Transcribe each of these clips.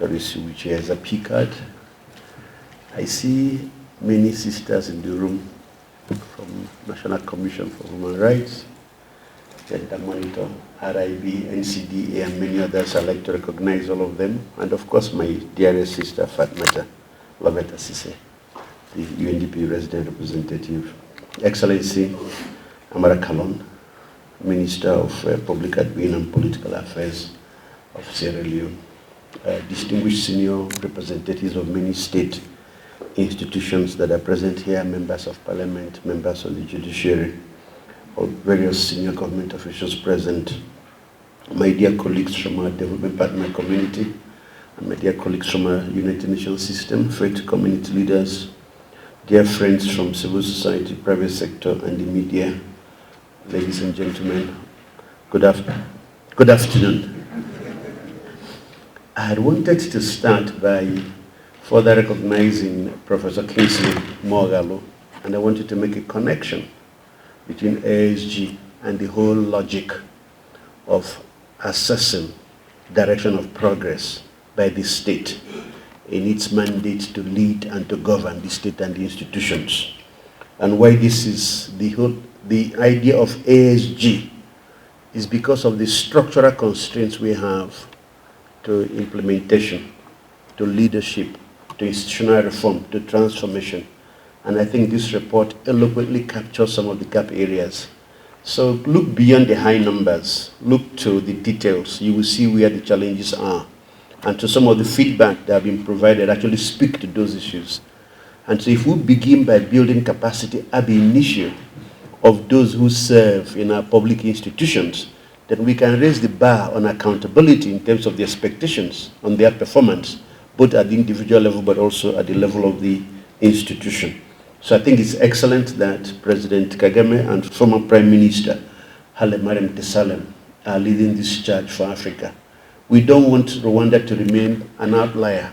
Doris, which has a P card. I see many sisters in the room from National Commission for Human Rights, Gender Monitor, RIB, NCDA, and many others. I'd like to recognize all of them. And of course, my dearest sister, Fatmata Lovetta Sise, the UNDP resident representative. Excellency Amara Kalon, Minister of Public Admin and Political Affairs of Sierra Leone, distinguished senior representatives of many state institutions that are present here, members of parliament, members of the judiciary, or various senior government officials present, my dear colleagues from our development partner community, and my dear colleagues from our United Nations system, faith community leaders, dear friends from civil society, private sector, and the media, ladies and gentlemen, good afternoon. I had wanted to start by further recognizing Professor Kingsley Mogalo, and I wanted to make a connection between ASG and the whole logic of assessing direction of progress by the state in its mandate to lead and to govern the state and the institutions. And why this is the idea of ASG is because of the structural constraints we have to implementation, to leadership, to institutional reform, to transformation. And I think this report eloquently captures some of the gap areas. So look beyond the high numbers, look to the details. You will see where the challenges are. And to some of the feedback that have been provided, actually speak to those issues. And so if we begin by building capacity ab initio of those who serve in our public institutions, then we can raise the bar on accountability in terms of the expectations on their performance, both at the individual level but also at the level of the institution. So I think it's excellent that President Kagame and former Prime Minister Haile Mariam Desalegn are leading this charge for Africa. We don't want Rwanda to remain an outlier,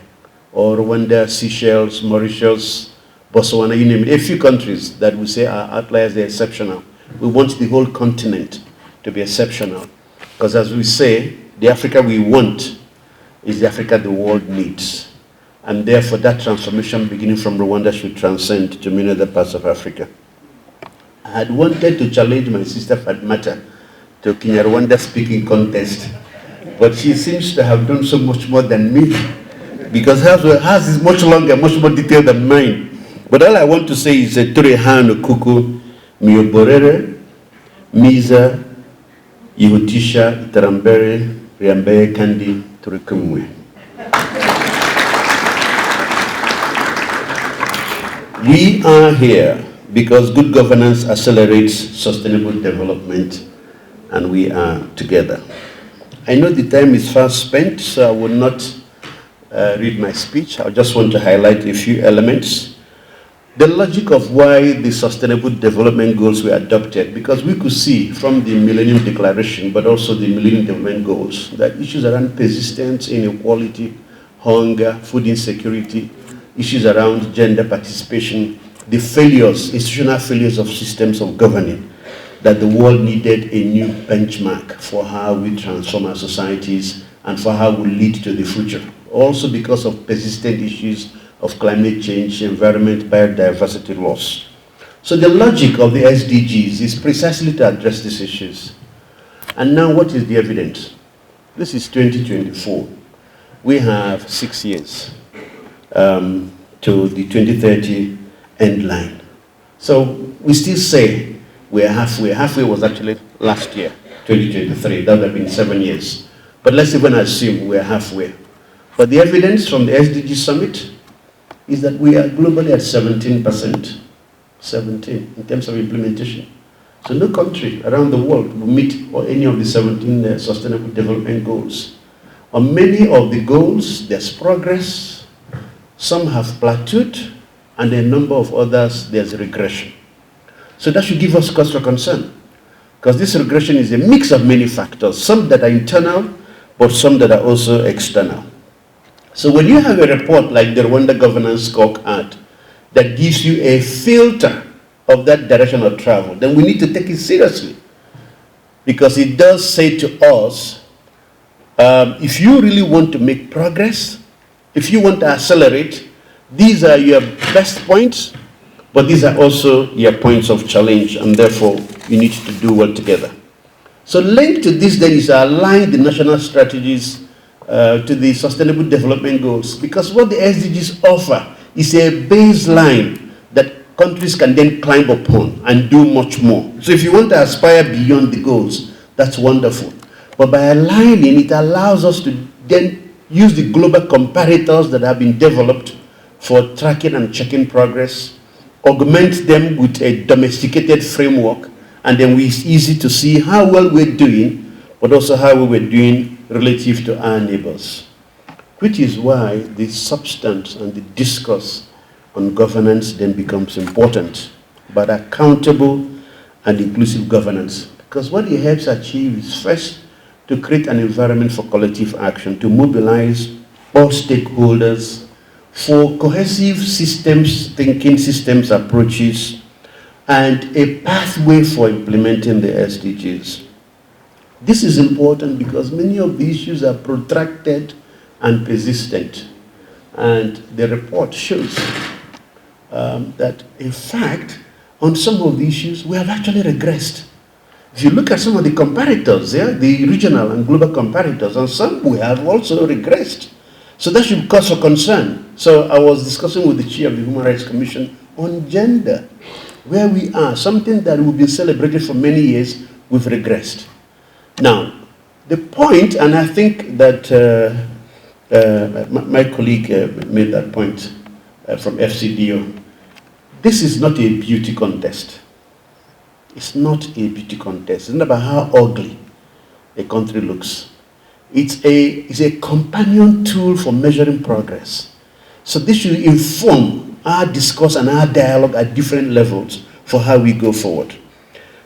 or Rwanda, Seychelles, Mauritius, Botswana, you name it. A few countries that we say are outliers, they're exceptional. We want the whole continent to be exceptional. Because as we say, the Africa we want is the Africa the world needs. And therefore that transformation beginning from Rwanda should transcend to many other parts of Africa. I had wanted to challenge my sister Fatmata to Kinyarwanda speaking contest, but she seems to have done so much more than me, because hers is much longer, much more detailed than mine. But all I want to say is Turehano Kuku, Mioborere, Miza, Ihutisha, Itarambere, Riambeye Kandi, Turikumwe. We are here because good governance accelerates sustainable development, and we are together. I know the time is fast spent, so I will not read my speech. I just want to highlight a few elements. The logic of why the Sustainable Development Goals were adopted, because we could see from the Millennium Declaration, but also the Millennium Development Goals, that issues around persistence, inequality, hunger, food insecurity, issues around gender participation, the failures, institutional failures of systems of governing, that the world needed a new benchmark for how we transform our societies and for how we lead to the future. Also because of persistent issues of climate change, environment, biodiversity loss. So the logic of the SDGs is precisely to address these issues. And now what is the evidence? This is 2024. We have 6 years to the 2030 end line. So we still say we're halfway. Halfway was actually last year, 2023. That would have been 7 years. But let's even assume we're halfway. But the evidence from the SDG Summit is that we are globally at 17%. 17 in terms of implementation. So no country around the world will meet or any of the 17 Sustainable Development Goals. On many of the goals, there's progress. Some have plateaued, and a number of others, there's regression. So that should give us cause for concern, because this regression is a mix of many factors, some that are internal, but some that are also external. So when you have a report like the Rwanda Governance Scorecard that gives you a filter of that direction of travel, then we need to take it seriously, because it does say to us, if you really want to make progress, If you want to accelerate, these are your best points, but these are also your points of challenge, and therefore you need to do well together. So linked to this then is align the national strategies to the Sustainable Development Goals, because what the SDGs offer is a baseline that countries can then climb upon and do much more. So if you want to aspire beyond the goals, that's wonderful. But by aligning, it allows us to then use the global comparators that have been developed for tracking and checking progress, augment them with a domesticated framework, and then it's easy to see how well we're doing, but also how well we're doing relative to our neighbors. Which is why the substance and the discourse on governance then becomes important, but accountable and inclusive governance. Because what it helps achieve is first to create an environment for collective action, to mobilize all stakeholders for cohesive systems, thinking systems approaches, and a pathway for implementing the SDGs. This is important because many of the issues are protracted and persistent. And the report shows that, in fact, on some of the issues, we have actually regressed. If you look at some of the comparators, the regional and global comparators, on some we have also regressed. So that should cause for concern. So I was discussing with the chair of the Human Rights Commission on gender, where we are, something that we've been celebrating for many years, we've regressed. Now, the point, and I think that my colleague made that point from FCDO, this is not a beauty contest. It's not a beauty contest. It's not about how ugly a country looks. It's a companion tool for measuring progress. So this should inform our discourse and our dialogue at different levels for how we go forward.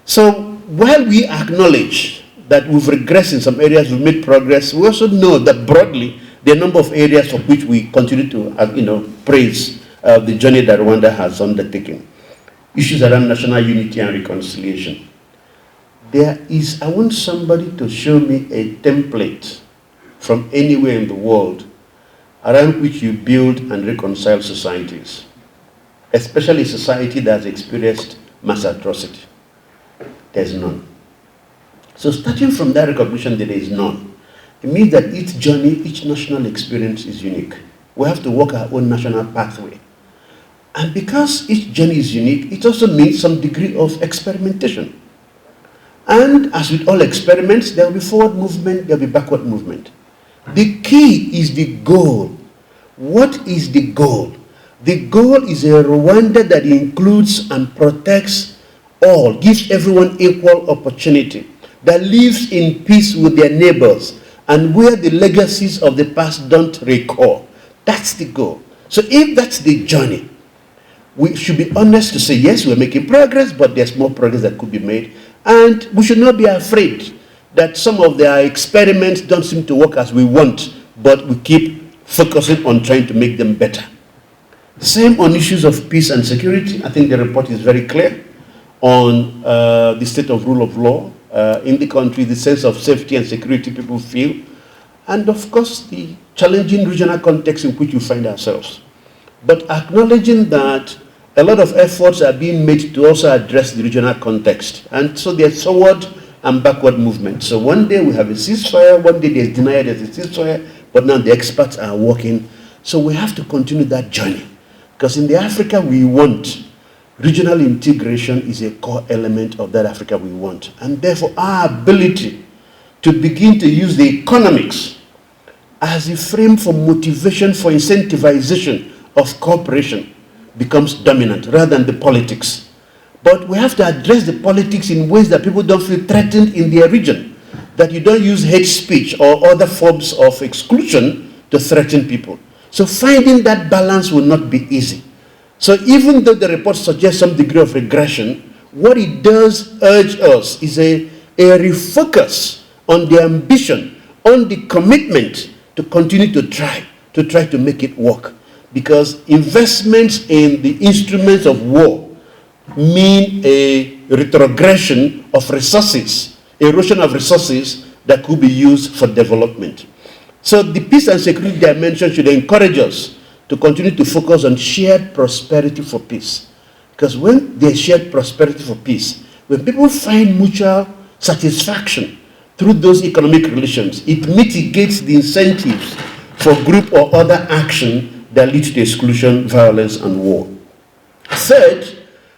So while we acknowledge that we've regressed in some areas, we've made progress, we also know that broadly there are a number of areas for which we continue to praise the journey that Rwanda has undertaken. Issues around national unity and reconciliation. I want somebody to show me a template from anywhere in the world around which you build and reconcile societies, especially a society that has experienced mass atrocity. There's none. So starting from that recognition that there is none, it means that each journey, each national experience is unique. We have to walk our own national pathway. And because each journey is unique, it also means some degree of experimentation. And as with all experiments, there will be forward movement, there will be backward movement. The key is the goal. What is the goal? The goal is a Rwanda that includes and protects all, gives everyone equal opportunity, that lives in peace with their neighbors, and where the legacies of the past don't recur. That's the goal. So if that's the journey, we should be honest to say, yes, we're making progress, but there's more progress that could be made. And we should not be afraid that some of their experiments don't seem to work as we want, but we keep focusing on trying to make them better. Same on issues of peace and security. I think the report is very clear on the state of rule of law in the country, the sense of safety and security people feel, and of course the challenging regional context in which we find ourselves. But acknowledging that a lot of efforts are being made to also address the regional context. And so there's forward and backward movement. So one day we have a ceasefire, one day there's denial there's a ceasefire, but now the experts are working. So we have to continue that journey. Because in the Africa we want, regional integration is a core element of that Africa we want. And therefore our ability to begin to use the economics as a frame for motivation, for incentivization of cooperation becomes dominant rather than the politics. But we have to address the politics in ways that people don't feel threatened in their region, that you don't use hate speech or other forms of exclusion to threaten people. So finding that balance will not be easy. So even though the report suggests some degree of regression, what it does urge us is a refocus on the ambition, on the commitment to continue to try to make it work. Because investments in the instruments of war mean a retrogression of resources, erosion of resources that could be used for development. So the peace and security dimension should encourage us to continue to focus on shared prosperity for peace. Because when there's shared prosperity for peace, when people find mutual satisfaction through those economic relations, it mitigates the incentives for group or other action that leads to exclusion, violence, and war. Third,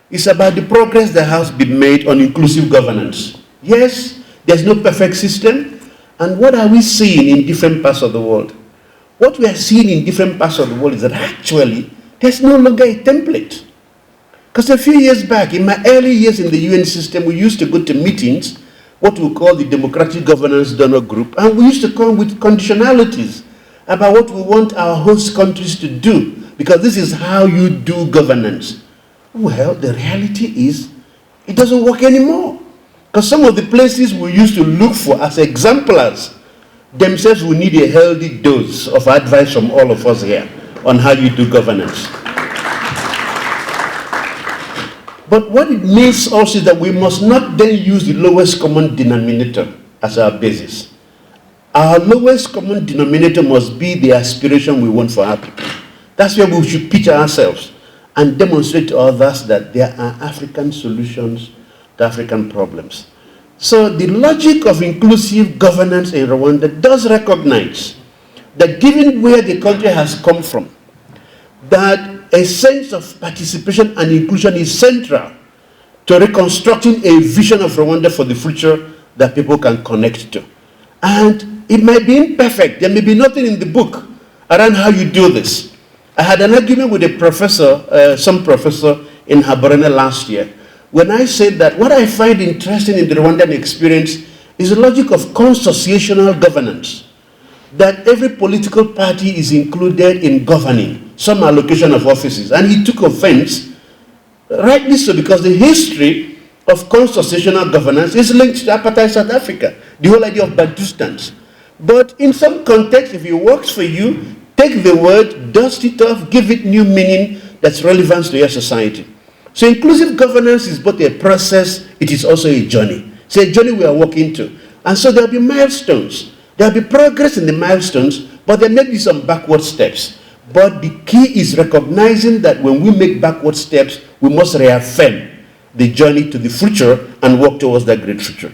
it's about the progress that has been made on inclusive governance. Yes, there's no perfect system, and what are we seeing in different parts of the world? What we are seeing in different parts of the world is that actually there's no longer a template. Because a few years back, in my early years in the UN system, we used to go to meetings, what we call the Democratic Governance Donor Group, and we used to come with conditionalities about what we want our host countries to do, because this is how you do governance. Well, the reality is, it doesn't work anymore. Because some of the places we used to look for as exemplars themselves will need a healthy dose of advice from all of us here on how you do governance. But what it means also is that we must not then use the lowest common denominator as our basis. Our lowest common denominator must be the aspiration we want for our people. That's where we should pitch ourselves and demonstrate to others that there are African solutions to African problems. So the logic of inclusive governance in Rwanda does recognize that given where the country has come from, that a sense of participation and inclusion is central to reconstructing a vision of Rwanda for the future that people can connect to. And it might be imperfect. There may be nothing in the book around how you do this. I had an argument with a professor, some professor in Haborene last year, when I said that what I find interesting in the Rwandan experience is the logic of consociational governance, that every political party is included in governing some allocation of offices. And he took offense, rightly so, because the history of consociational governance is linked to apartheid South Africa, the whole idea of Bantustans. But in some context, if it works for you, take the word, dust it off, give it new meaning that's relevant to your society. So inclusive governance is both a process, it is also a journey. It's a journey we are walking to. And so there'll be milestones. There'll be progress in the milestones, but there may be some backward steps. But the key is recognizing that when we make backward steps, we must reaffirm the journey to the future and work towards that great future.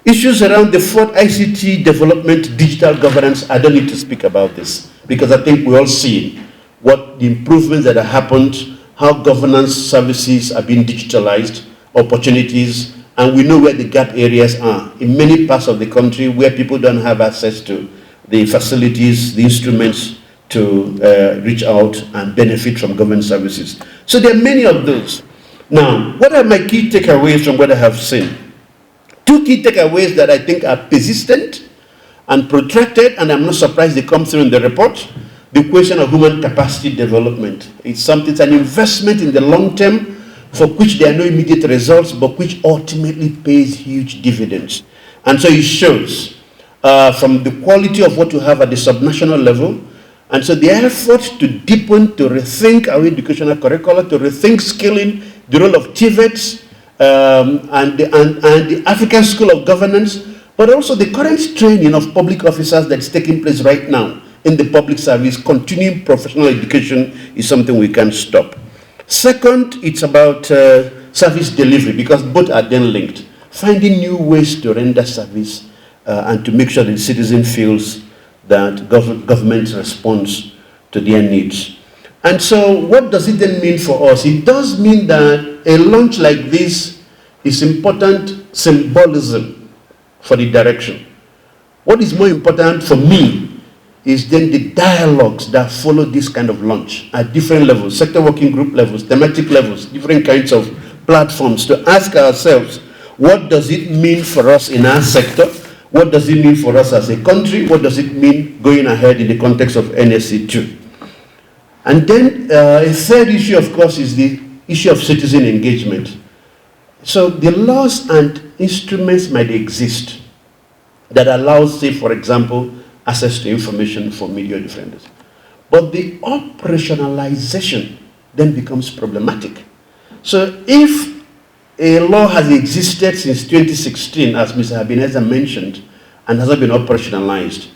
Issues around the fourth ICT development, digital governance, I don't need to speak about this, because I think we all see what the improvements that have happened, how governance services are being digitalized, opportunities, and we know where the gap areas are in many parts of the country where people don't have access to the facilities, the instruments to reach out and benefit from government services. So there are many of those. Now, what are my key takeaways from what I have seen? Two key takeaways that I think are persistent and protracted, and I'm not surprised they come through in the report. The question of human capacity development. It's something, it's an investment in the long term for which there are no immediate results, but which ultimately pays huge dividends. And so it shows from the quality of what you have at the subnational level. And so the effort to deepen, to rethink our educational curricula, to rethink skilling, the role of TVETs, and the African School of Governance, but also the current training of public officers that's taking place right now in the public service. Continuing professional education is something we can't stop. Second, it's about service delivery, because both are then linked. Finding new ways to render service and to make sure that the citizen feels that government responds to their needs. And so what does it then mean for us? It does mean that a launch like this is important symbolism for the direction. What is more important for me is then the dialogues that follow this kind of launch at different levels, sector working group levels, thematic levels, different kinds of platforms, to ask ourselves, what does it mean for us in our sector? What does it mean for us as a country? What does it mean going ahead in the context of NSC2? And then a third issue, of course, is the issue of citizen engagement. So the laws and instruments might exist that allows, say, for example, access to information for media defenders. But the operationalization then becomes problematic. So if a law has existed since 2016, as Mr. Habineza mentioned, and hasn't been operationalized,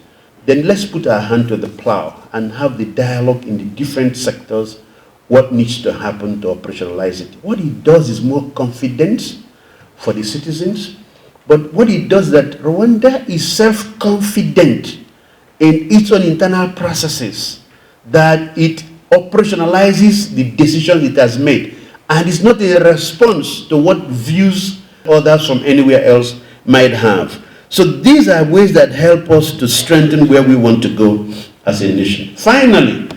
then let's put our hand to the plow and have the dialogue in the different sectors, what needs to happen to operationalize it. What it does is more confidence for the citizens, but what it does is that Rwanda is self-confident in its own internal processes, that it operationalizes the decisions it has made, and it's not a response to what views others from anywhere else might have. So these are ways that help us to strengthen where we want to go as a nation. Finally,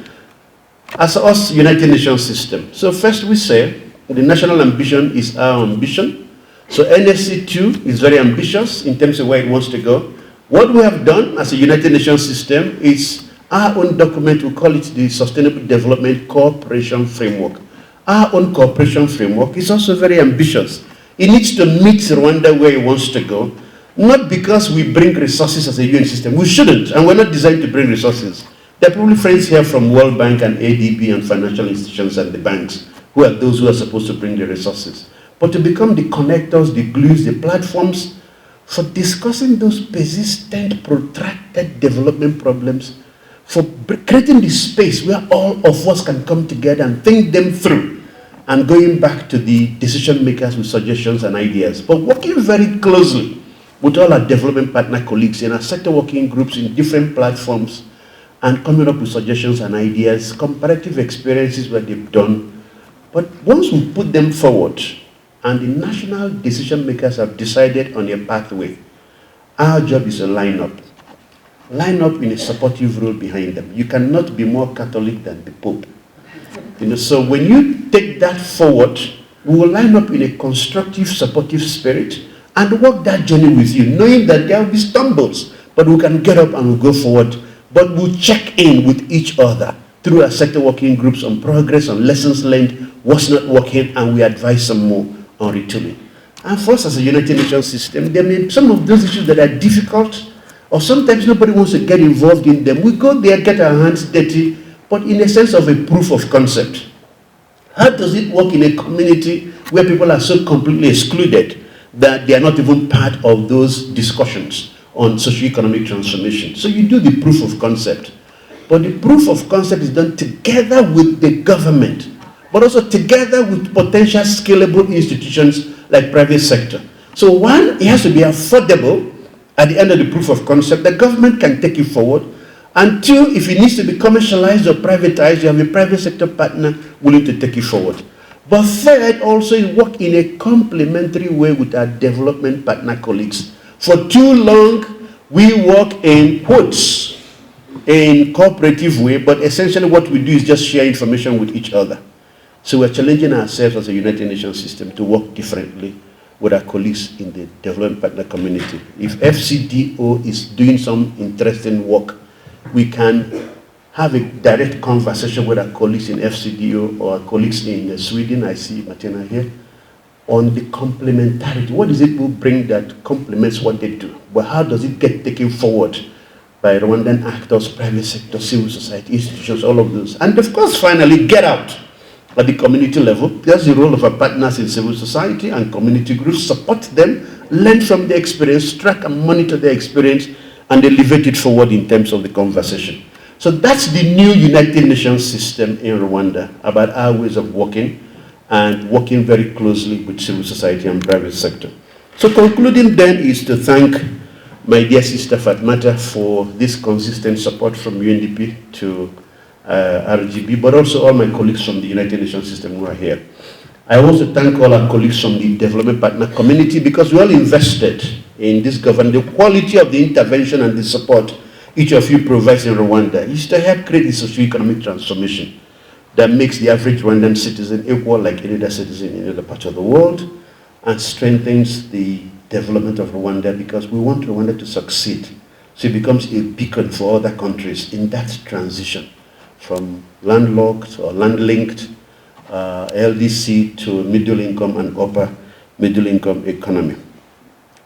as us United Nations system, so first we say the national ambition is our ambition. So NSC2 is very ambitious in terms of where it wants to go. What we have done as a United Nations system is our own document, we call it the Sustainable Development Cooperation Framework. Our own cooperation framework is also very ambitious. It needs to meet Rwanda where it wants to go, not because we bring resources as a UN system. We shouldn't, and we're not designed to bring resources. There are probably friends here from World Bank and ADB and financial institutions and the banks, who are those who are supposed to bring the resources. But to become the connectors, the glues, the platforms for discussing those persistent, protracted development problems, for creating the space where all of us can come together and think them through, and going back to the decision makers with suggestions and ideas, but working very closely with all our development partner colleagues in our sector working groups in different platforms, and coming up with suggestions and ideas, comparative experiences where they've done. But once we put them forward, and the national decision makers have decided on a pathway, our job is to line up in a supportive role behind them. You cannot be more Catholic than the Pope. So when you take that forward, we will line up in a constructive, supportive spirit and walk that journey with you, knowing that there will be stumbles, but we can get up and we'll go forward. But we'll check in with each other through our sector working groups on progress, on lessons learned, what's not working, and we advise some more on retooling. And for us as a United Nations system, there may be some of those issues that are difficult, or sometimes nobody wants to get involved in them. We go there, get our hands dirty, but in a sense of a proof of concept. How does it work in a community where people are so completely excluded that they are not even part of those discussions on socioeconomic transformation? So you do the proof of concept. But the proof of concept is done together with the government, but also together with potential scalable institutions like private sector. So one, it has to be affordable at the end of the proof of concept. The government can take it forward. And two, if it needs to be commercialized or privatized, you have a private sector partner willing to take it forward. But third, also you work in a complementary way with our development partner colleagues. For too long, we work in quotes, in cooperative way, but essentially what we do is just share information with each other. So we're challenging ourselves as a United Nations system to work differently with our colleagues in the development partner community. If FCDO is doing some interesting work, we can have a direct conversation with our colleagues in FCDO or our colleagues in Sweden, I see Martina here, on the complementarity. What is it we bring that complements what they do? But how does it get taken forward by Rwandan actors, private sector, civil society, institutions, all of those? And of course, finally, get out at the community level. There's the role of our partners in civil society and community groups. Support them, learn from their experience, track and monitor their experience, and elevate it forward in terms of the conversation. So that's the new United Nations system in Rwanda, about our ways of working and working very closely with civil society and private sector. So concluding then is to thank my dear sister Fatmata for this consistent support from UNDP to RGB, but also all my colleagues from the United Nations system who are here. I want to thank all our colleagues from the development partner community, because we all invested in this government. The quality of the intervention and the support each of you provides in Rwanda is to help create the socio-economic transformation that makes the average Rwandan citizen equal like any other citizen in other parts of the world, and strengthens the development of Rwanda, because we want Rwanda to succeed. So it becomes a beacon for other countries in that transition from landlocked or land-linked LDC to middle income and upper middle income economy.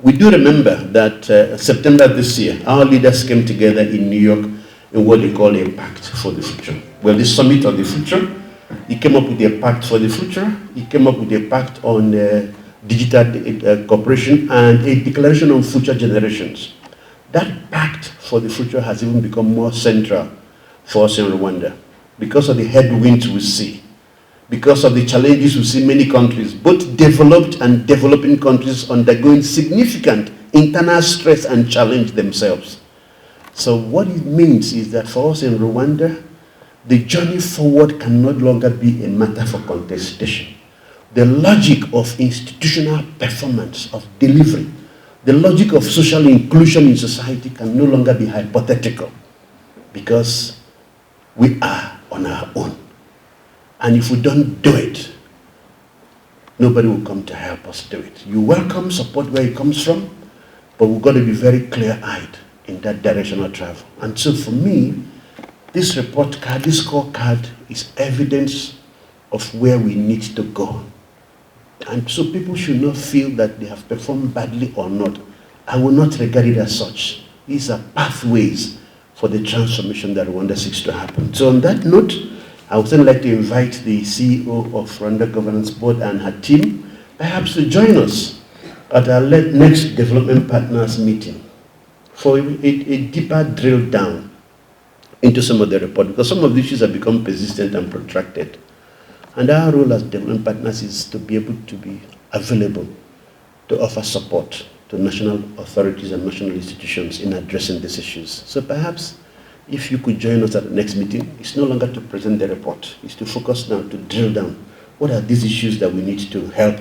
We do remember that September this year, our leaders came together in New York in what they call a pact for the future. Well, the summit of the future, he came up with a pact for the future. He came up with a pact on digital cooperation and a declaration on future generations That pact for the future has even become more central for us in Rwanda because of the headwinds we see, because of the challenges we see many countries, both developed and developing countries, undergoing significant internal stress and challenge themselves. So what it means is that for us in Rwanda, the journey forward can no longer be a matter for contestation. The logic of institutional performance, of delivery, the logic of social inclusion in society can no longer be hypothetical because we are on our own. And if we don't do it, nobody will come to help us do it. You welcome support where it comes from, but we've got to be very clear-eyed in that direction of travel. And so for me, this report card, this scorecard is evidence of where we need to go. And so people should not feel that they have performed badly or not. I will not regard it as such. These are pathways for the transformation that Rwanda seeks to happen. So on that note, I would then like to invite the CEO of Rwanda Governance Board and her team, perhaps to join us at our next Development Partners meeting for a deeper drill down into some of the report, because some of the issues have become persistent and protracted. And our role as development partners is to be able to be available to offer support to national authorities and national institutions in addressing these issues. So perhaps if you could join us at the next meeting, it's no longer to present the report, it's to focus now to drill down. What are these issues that we need to help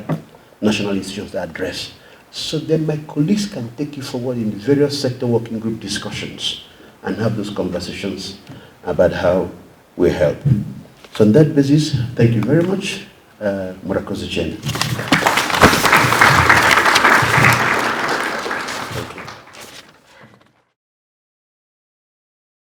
national institutions to address? So then my colleagues can take you forward in the various sector working group discussions and have those conversations about how we help. So on that basis, thank you very much. Ozonnia.